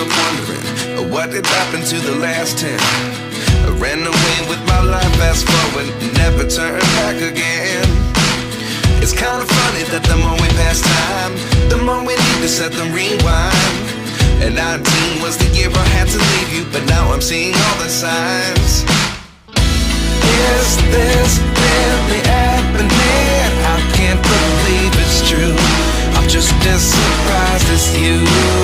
up wondering what did happen to the last 10. I ran away with my life, fast forward, never turn back again. It's kind of funny that the more we pass time, the more we need to set the rewind. And 19 was the year I had to leave you, but now I'm seeing all the signs. Is this really happening? I can't believe it's true. I'm just as surprised as you.